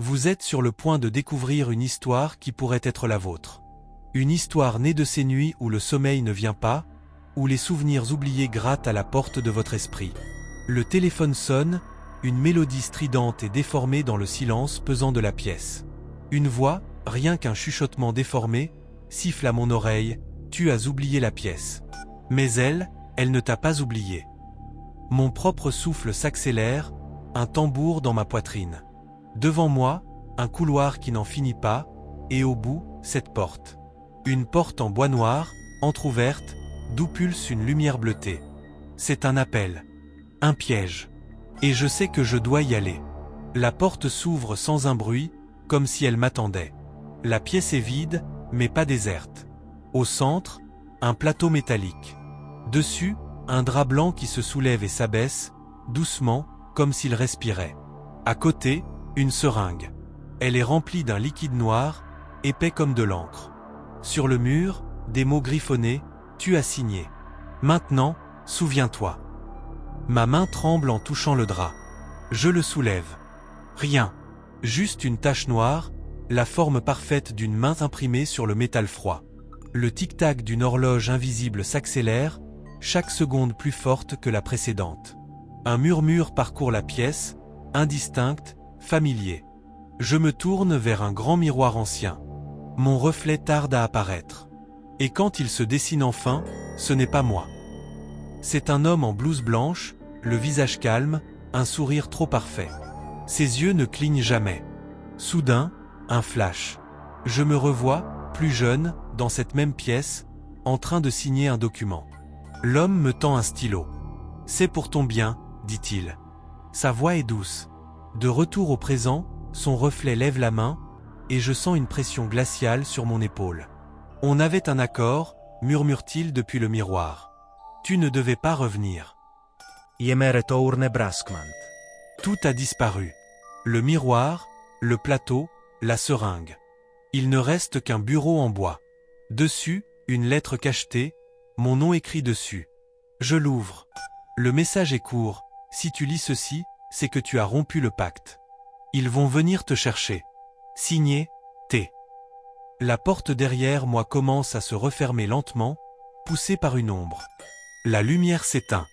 Vous êtes sur le point de découvrir une histoire qui pourrait être la vôtre. Une histoire née de ces nuits où le sommeil ne vient pas, où les souvenirs oubliés grattent à la porte de votre esprit. Le téléphone sonne, une mélodie stridente et déformée dans le silence pesant de la pièce. Une voix, rien qu'un chuchotement déformé, siffle à mon oreille, « Tu as oublié la pièce. » Mais elle ne t'a pas oublié. Mon propre souffle s'accélère, un tambour dans ma poitrine. Devant moi, un couloir qui n'en finit pas, et au bout, cette porte. Une porte en bois noir, entr'ouverte, d'où pulse une lumière bleutée. C'est un appel. Un piège. Et je sais que je dois y aller. La porte s'ouvre sans un bruit, comme si elle m'attendait. La pièce est vide, mais pas déserte. Au centre, un plateau métallique. Dessus, un drap blanc qui se soulève et s'abaisse, doucement, comme s'il respirait. À côté, une seringue. Elle est remplie d'un liquide noir, épais comme de l'encre. Sur le mur, des mots griffonnés, « Tu as signé. Maintenant, souviens-toi. » Ma main tremble en touchant le drap. Je le soulève. Rien. Juste une tache noire, la forme parfaite d'une main imprimée sur le métal froid. Le tic-tac d'une horloge invisible s'accélère, chaque seconde plus forte que la précédente. Un murmure parcourt la pièce, indistinct, familier. Je me tourne vers un grand miroir ancien. Mon reflet tarde à apparaître. Et quand il se dessine enfin, ce n'est pas moi. C'est un homme en blouse blanche, le visage calme, un sourire trop parfait. Ses yeux ne clignent jamais. Soudain, un flash. Je me revois, plus jeune, dans cette même pièce, en train de signer un document. L'homme me tend un stylo. « C'est pour ton bien, » dit-il. Sa voix est douce. De retour au présent, son reflet lève la main, et je sens une pression glaciale sur mon épaule. « On avait un accord, » murmure-t-il depuis le miroir. « Tu ne devais pas revenir. » Tout a disparu. Le miroir, le plateau, la seringue. Il ne reste qu'un bureau en bois. Dessus, une lettre cachetée, mon nom écrit dessus. Je l'ouvre. Le message est court. Si tu lis ceci, c'est que tu as rompu le pacte. Ils vont venir te chercher. Signé, T. La porte derrière moi commence à se refermer lentement, poussée par une ombre. La lumière s'éteint.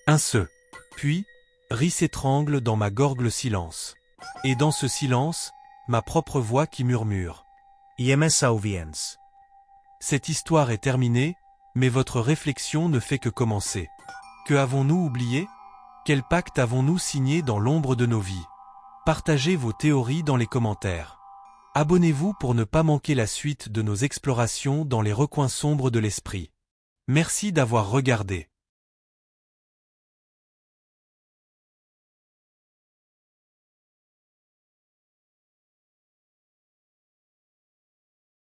Un seul. Puis, rit s'étrangle dans ma gorge le silence. Et dans ce silence, ma propre voix qui murmure. Cette histoire est terminée, mais votre réflexion ne fait que commencer. Que avons-nous oublié? Quel pacte avons-nous signé dans l'ombre de nos vies? Partagez vos théories dans les commentaires. Abonnez-vous pour ne pas manquer la suite de nos explorations dans les recoins sombres de l'esprit. Merci d'avoir regardé.